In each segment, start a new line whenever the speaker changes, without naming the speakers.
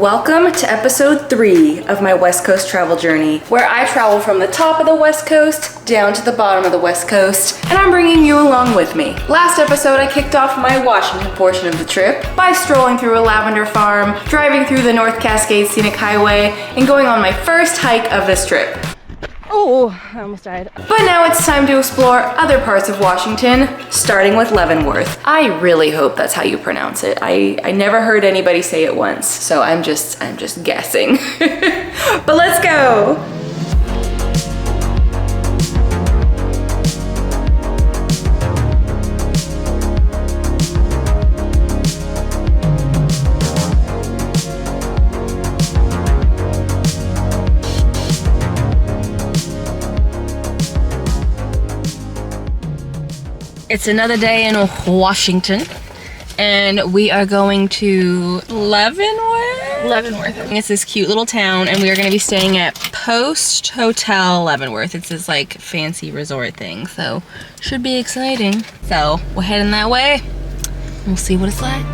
Welcome to episode 3 of my West Coast travel journey, where I travel from the top of the West Coast down to the bottom of the West Coast, and I'm bringing you along with me. Last episode, I kicked off my Washington portion of the trip by strolling through a lavender farm, driving through the North Cascades Scenic Highway, and going on my first hike of this trip. Oh, I almost died. But now it's time to explore other parts of Washington, starting with Leavenworth. I really hope that's how you pronounce it. I never heard anybody say it once, so I'm just guessing. But let's go. It's another day in Washington, and we are going to Leavenworth. It's this cute little town, and we are going to be staying at Posthotel Leavenworth. It's this like fancy resort thing, so should be exciting. So we're heading that way. We'll see what it's like.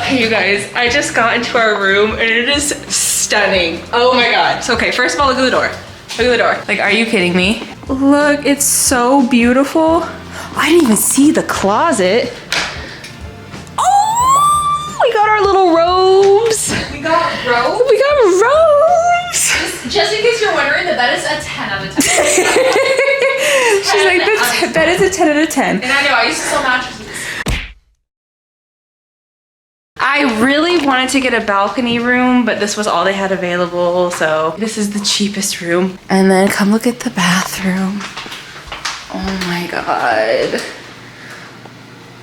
You guys, I just got into our room and it is stunning. Oh my god. So okay, first of all, look at the door. Look at the door. Like, are you kidding me? Look, it's so beautiful. I didn't even see the closet. Oh, we got our little robes. We got robes? We got robes.
Just in case you're wondering, that is a 10 out of 10.
She's like, that is a 10 out of 10.
And I know, I used to sell mattresses.
I really wanted to get a balcony room, but this was all they had available, so this is the cheapest room. And then come look at the bathroom. Oh my god.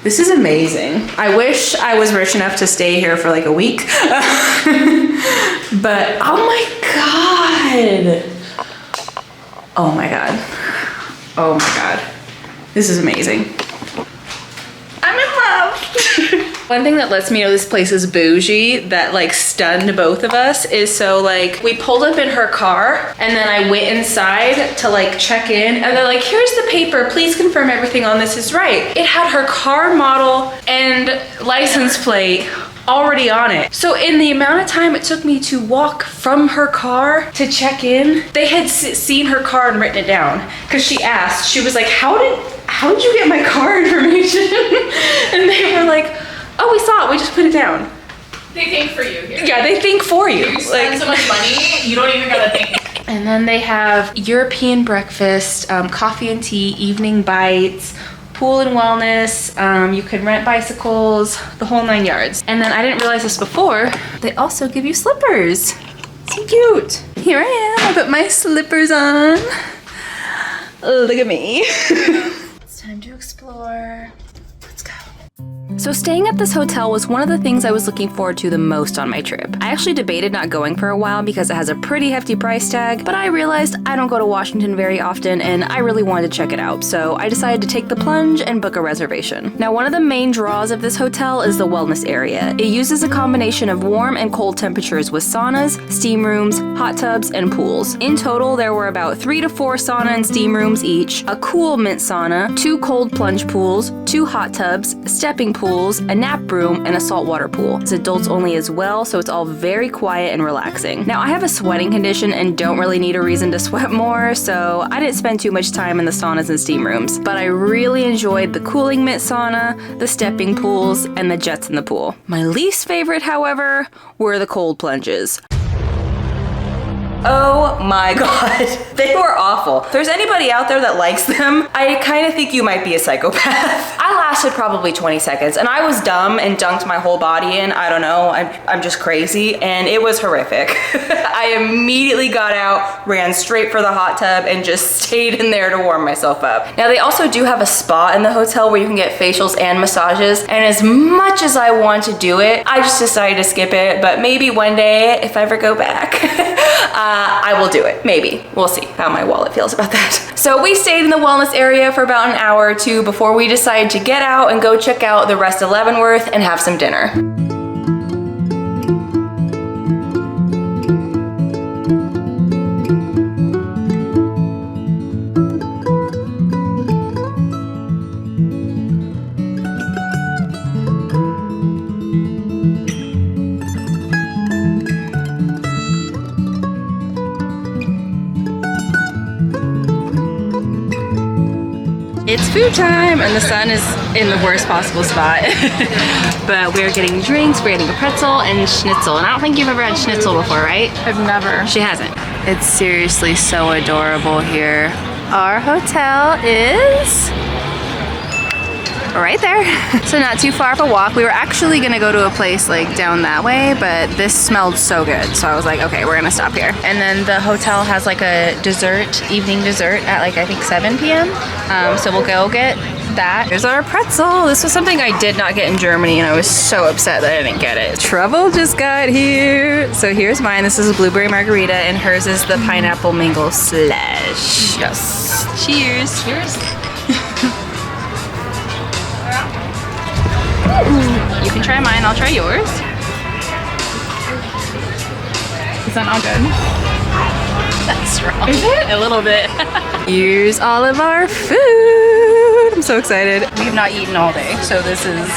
This is amazing. I wish I was rich enough to stay here for like a week. But oh my god. Oh my god. Oh my god. This is amazing. I'm in love. One thing that lets me know this place is bougie that like stunned both of us is so like we pulled up in her car and then I went inside to like check in and they're like, here's the paper, please confirm everything on this is right. It had her car model and license plate already on it. So in the amount of time it took me to walk from her car to check in, they had seen her car and written it down because she asked, she was like, how did you get my car information? And they were like, oh, we saw it, we just put it down.
They think for you here.
Yeah, they think for you.
You spend so much money, you don't even gotta think.
And then they have European breakfast, coffee and tea, evening bites, pool and wellness, you can rent bicycles, the whole 9 yards. And then I didn't realize this before, they also give you slippers. So cute. Here I am, I put my slippers on. Look at me. It's time to explore. Let's go. So staying at this hotel was one of the things I was looking forward to the most on my trip. I actually debated not going for a while because it has a pretty hefty price tag, but I realized I don't go to Washington very often and I really wanted to check it out, so I decided to take the plunge and book a reservation. Now, one of the main draws of this hotel is the wellness area. It uses a combination of warm and cold temperatures with saunas, steam rooms, hot tubs, and pools. In total, there were about 3 to 4 sauna and steam rooms each, a cool mint sauna, 2 cold plunge pools, 2 hot tubs, stepping pools, a nap room, and a saltwater pool. It's adults only as well, so it's all very quiet and relaxing. Now, I have a sweating condition and don't really need a reason to sweat more, so I didn't spend too much time in the saunas and steam rooms. But I really enjoyed the cooling mint sauna, the stepping pools, and the jets in the pool. My least favorite, however, were the cold plunges. Oh my god, they were awful. If there's anybody out there that likes them, I kind of think you might be a psychopath. I lasted probably 20 seconds and I was dumb and dunked my whole body in. I don't know, I'm just crazy and it was horrific. I immediately got out, ran straight for the hot tub and just stayed in there to warm myself up. Now they also do have a spa in the hotel where you can get facials and massages, and as much as I want to do it, I just decided to skip it, but maybe one day if I ever go back.
I will do it, maybe. We'll see how my wallet feels about that. So we stayed in the wellness area for about an hour or two before we decided to get out and go check out the rest of Leavenworth and have some dinner.
It's food time and the sun is in the worst possible spot. But we're getting drinks, we're getting a pretzel and schnitzel. And I don't think you've ever had schnitzel before, right?
I've never.
She hasn't. It's seriously so adorable here. Our hotel is right there. So not too far of a walk. We were actually gonna go to a place like down that way, but this smelled so good. So I was like, okay, we're gonna stop here. And then the hotel has like a dessert, evening dessert at like, I think 7 p.m. So we'll go get that. Here's our pretzel. This was something I did not get in Germany and I was so upset that I didn't get it. Trouble just got here. So here's mine. This is a blueberry margarita and hers is the pineapple mango slush. Yes. Cheers. Cheers. You can try mine, I'll try yours. Is that not good? That's strong. Is it? A little bit. Here's all of our food. I'm so excited. We have not eaten all day, so this is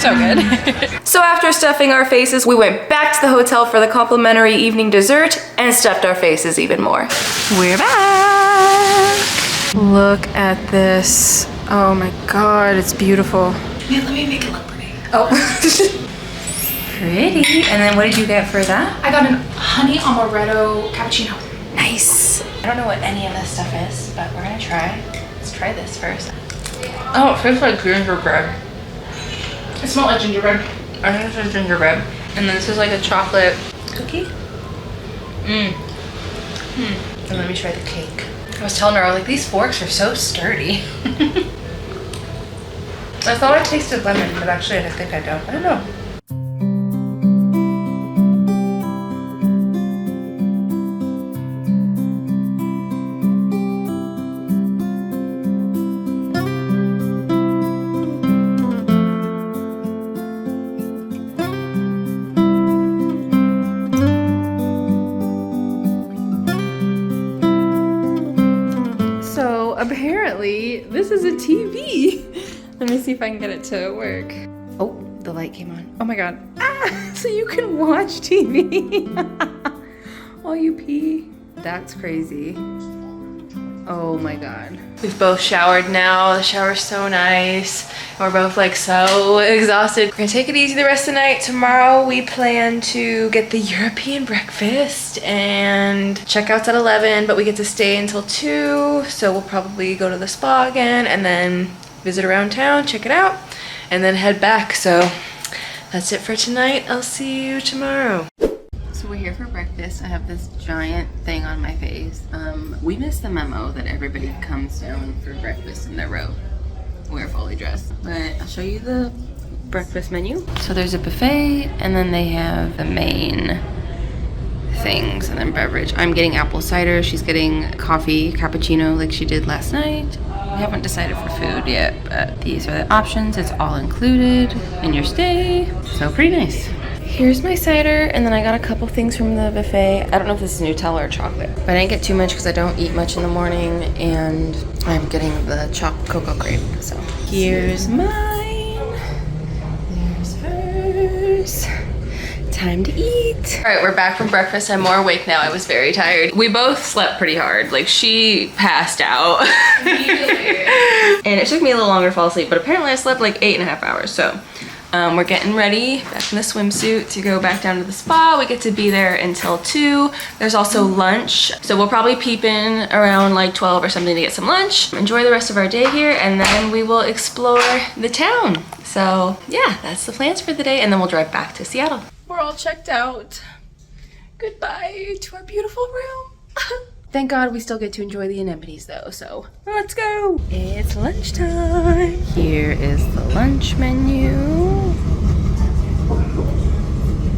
so good.
So after stuffing our faces, we went back to the hotel for the complimentary evening dessert and stuffed our faces even more.
We're back. Look at this. Oh my God, it's beautiful.
Yeah, let me make it look pretty.
Oh. Pretty. And then what did you get for that?
I got an honey amaretto cappuccino.
Nice. I don't know what any of this stuff is, but we're gonna try. Let's try this first. Oh, it tastes like gingerbread.
It smells like gingerbread.
I think this is gingerbread. And then this is like a chocolate cookie. And let me try the cake. I was telling her, I was like, these forks are so sturdy. I thought I tasted lemon, but actually I think I don't. I don't know. So apparently this is a TV. Let me see if I can get it to work. Oh, the light came on. Oh my God. Ah, so you can watch TV while you pee. That's crazy. Oh my God. We've both showered now. The shower's so nice. We're both like so exhausted. We're gonna take it easy the rest of the night. Tomorrow we plan to get the European breakfast and checkouts at 11, but we get to stay until 2. So we'll probably go to the spa again and then visit around town, check it out, and then head back. So that's it for tonight. I'll see you tomorrow. So we're here for breakfast. I have this giant thing on my face. We missed the memo that everybody comes down for breakfast in their row. We're fully dressed. But I'll show you the breakfast menu. So there's a buffet, and then they have the main things, and then beverage. I'm getting apple cider. She's getting coffee, cappuccino like she did last night. We haven't decided for food yet, but these are the options. It's all included in your stay. So pretty nice. Here's my cider, and then I got a couple things from the buffet. I don't know if this is Nutella or chocolate, but I didn't get too much because I don't eat much in the morning, and I'm getting the cocoa cream. So here's mine. There's hers. Time to eat. All right, we're back from breakfast. I'm more awake now. I was very tired. We both slept pretty hard. Like, she passed out. And it took me a little longer to fall asleep, but apparently I slept like 8.5 hours. So we're getting ready, back in the swimsuit to go back down to the spa. We get to be there until 2. There's also lunch. So we'll probably peep in around like 12 or something to get some lunch. Enjoy the rest of our day here, and then we will explore the town. So yeah, that's the plans for the day, and then we'll drive back to Seattle. We're all checked out. Goodbye to our beautiful room. Thank God we still get to enjoy the anemones though, so let's go. It's lunchtime. Here is the lunch menu.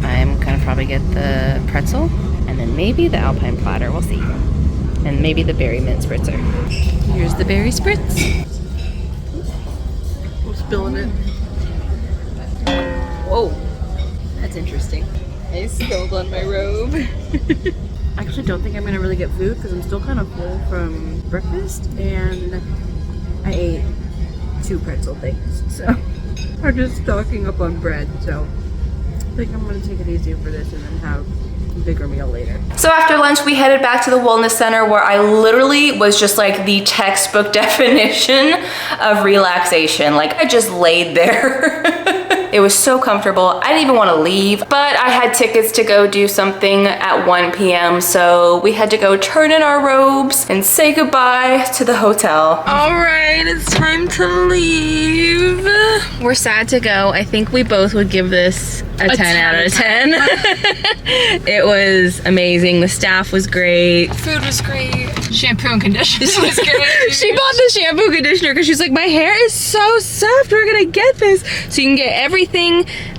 I'm gonna probably get the pretzel and then and maybe the Alpine platter. We'll see. And maybe the berry mint spritzer. Here's the berry spritz.
I'm spilling it.
Whoa, that's interesting. I spilled on my robe.
I actually don't think I'm gonna really get food because I'm still kind of full from breakfast, and I ate 2 pretzel things, so I'm just stocking up on bread. So I think I'm gonna take it easy for this and then have a bigger meal later.
So after lunch, we headed back to the wellness center where I literally was just like the textbook definition of relaxation. Like I just laid there. It was so comfortable. I didn't even want to leave, but I had tickets to go do something at 1 p.m. So we had to go turn in our robes and say goodbye to the hotel.
All right, it's time to leave. We're sad to go. I think we both would give this a 10 out of 10. It was amazing. The staff was great.
Food was great. Shampoo and conditioner was great.
She bought the shampoo conditioner because she's like, my hair is so soft. We're gonna get this. So you can get everything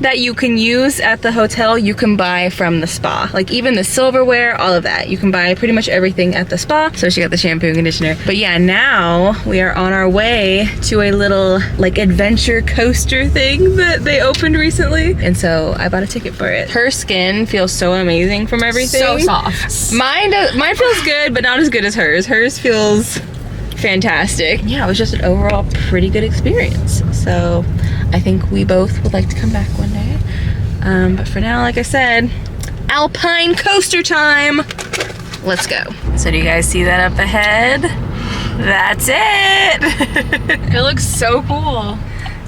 that you can use at the hotel, you can buy from the spa. Like even the silverware, all of that. You can buy pretty much everything at the spa. So she got the shampoo and conditioner. But yeah, now we are on our way to a little like adventure coaster thing that they opened recently. And so I bought a ticket for it. Her skin feels so amazing from everything.
So soft.
Mine feels good, but not as good as hers. Hers feels fantastic. Yeah, it was just an overall pretty good experience. So I think we both would like to come back one day. But for now, like I said, Alpine Coaster time. Let's go. So do you guys see that up ahead? That's it.
It looks so cool.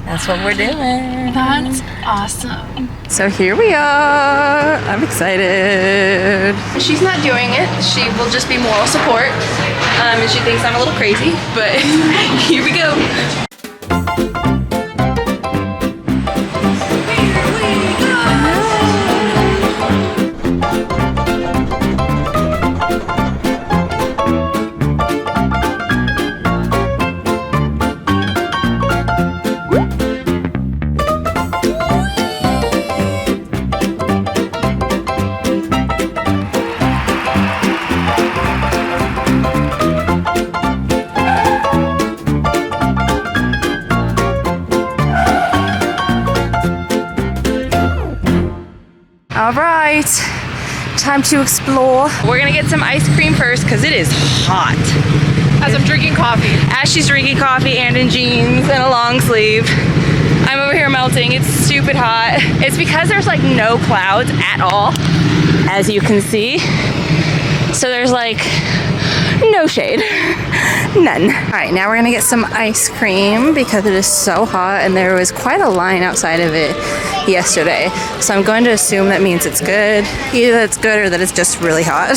That's what we're doing.
That's awesome.
So here we are. I'm excited. She's not doing it. She will just be moral support. And she thinks I'm a little crazy, but here we go. All right, time to explore. We're gonna get some ice cream first because it is hot.
As I'm drinking coffee.
As she's drinking coffee and in jeans and a long sleeve. I'm over here melting, it's stupid hot. It's because there's like no clouds at all, as you can see. So there's like no shade, none. All right, now we're gonna get some ice cream because it is so hot and there was quite a line outside of it yesterday. So I'm going to assume that means it's good. Either that it's good or that it's just really hot.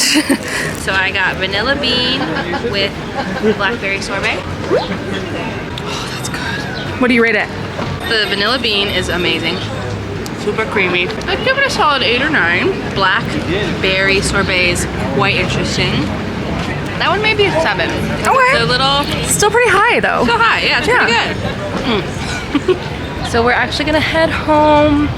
So I got vanilla bean with blackberry sorbet. Oh, that's good. What do you rate it? The vanilla bean is amazing. Super creamy. I'd give it a solid 8 or 9. Blackberry sorbet is quite interesting. That one may be a 7. Okay. It's a little... Still pretty high though. Still high, yeah, it's pretty good. So we're actually gonna head home.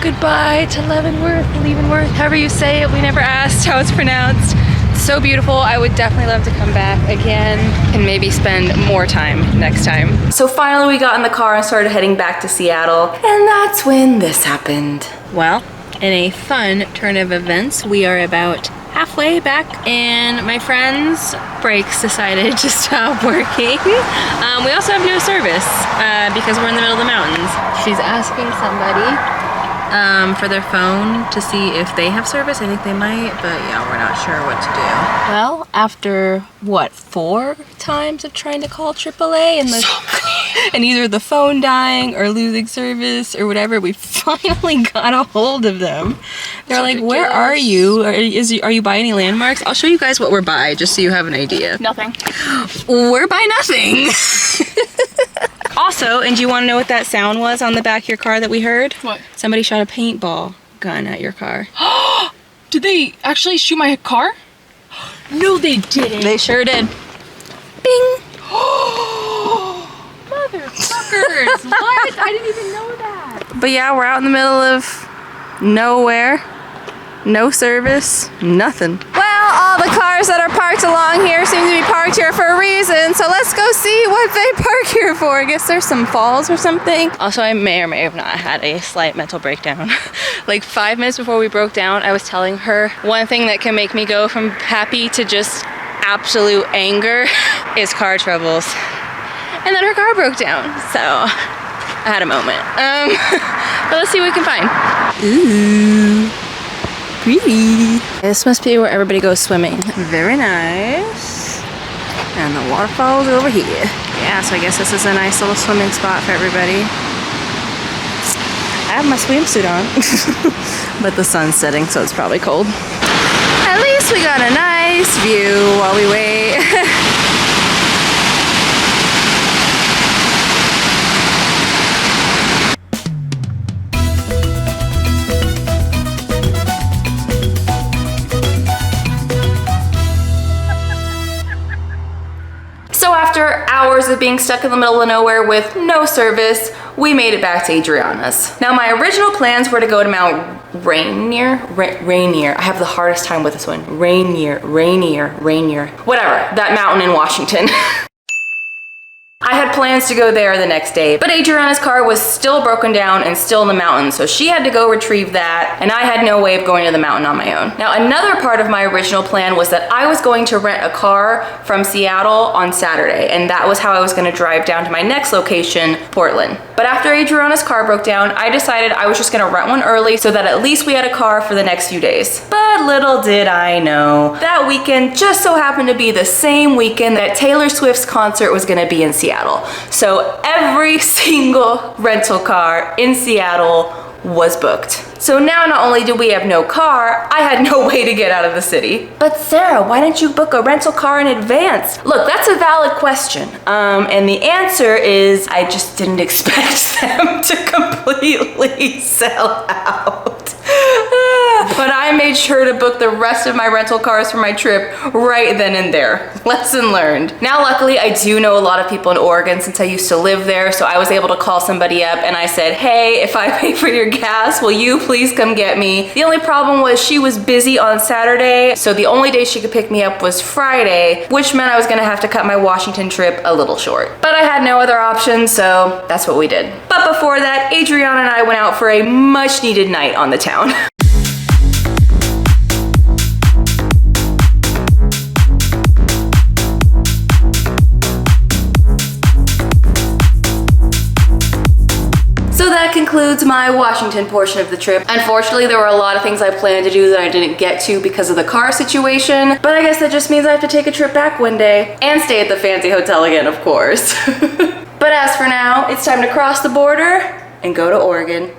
Goodbye to Leavenworth, however you say it. We never asked how it's pronounced. It's so beautiful. I would definitely love to come back again and maybe spend more time next time.
So finally we got in the car and started heading back to Seattle, and that's when this happened.
Well, in a fun turn of events, we are about halfway back and my friend's brakes decided to stop working. We also have no service because we're in the middle of the mountains. She's asking somebody for their phone to see if they have service. I think they might, but yeah, we're not sure what to do. Well, after what, 4 times of trying to call AAA and either the phone dying or losing service or whatever, we finally got a hold of them. They're like, where are you? Are you by any landmarks? I'll show you guys what we're by just so you have an idea.
Nothing.
We're by nothing. Also, and do you want to know what that sound was on the back of your car that we heard?
What?
Somebody shot a paintball gun at your car.
Did they actually shoot my car? No, they didn't.
They sure did. Bing.
Motherfuckers. What? I didn't even know that.
But yeah, we're out in the middle of nowhere.
No service, nothing. Well, all the cars that are parked along here seem to be parked here for a reason, so let's go see what they park here for. I guess there's some falls or something. Also, I may or may have not had a slight mental breakdown. Like 5 minutes before we broke down, I was telling her one thing that can make me go from happy to just absolute anger is car troubles. And then her car broke down, so I had a moment. But let's see what we can find. Ooh. Pretty. This must be where everybody goes swimming. Very nice. And the waterfall's over here. Yeah, so I guess this is a nice little swimming spot for everybody. I have my swimsuit on. But the sun's setting, so it's probably cold. At least we got a nice view while we wait. So after hours of being stuck in the middle of nowhere with no service, we made it back to Adriana's. Now my original plans were to go to Mount Rainier. I have the hardest time with this one. Rainier. Whatever, that mountain in Washington. I had plans to go there the next day, but Adriana's car was still broken down and still in the mountains, so she had to go retrieve that, and I had no way of going to the mountain on my own. Now, another part of my original plan was that I was going to rent a car from Seattle on Saturday, and that was how I was going to drive down to my next location, Portland. But after Adriana's car broke down, I decided I was just going to rent one early so that at least we had a car for the next few days. But little did I know, that weekend just so happened to be the same weekend that Taylor Swift's concert was going to be in Seattle. So every single rental car in Seattle was booked. So now not only do we have no car, I had no way to get out of the city. But Sarah, why didn't you book a rental car in advance? Look, that's a valid question. And the answer is I just didn't expect them to completely sell out. But I made sure to book the rest of my rental cars for my trip right then and there. Lesson learned. Now luckily I do know a lot of people in Oregon since I used to live there, so I was able to call somebody up and I said, hey, if I pay for your gas, will you please come get me? The only problem was she was busy on Saturday, so the only day she could pick me up was Friday, which meant I was gonna have to cut my Washington trip a little short. But I had no other option, so that's what we did. But before that, Adriana and I went out for a much needed night on the town. So that concludes my Washington portion of the trip. Unfortunately, there were a lot of things I planned to do that I didn't get to because of the car situation, but I guess that just means I have to take a trip back one day and stay at the fancy hotel again, of course. But as for now, it's time to cross the border and go to Oregon.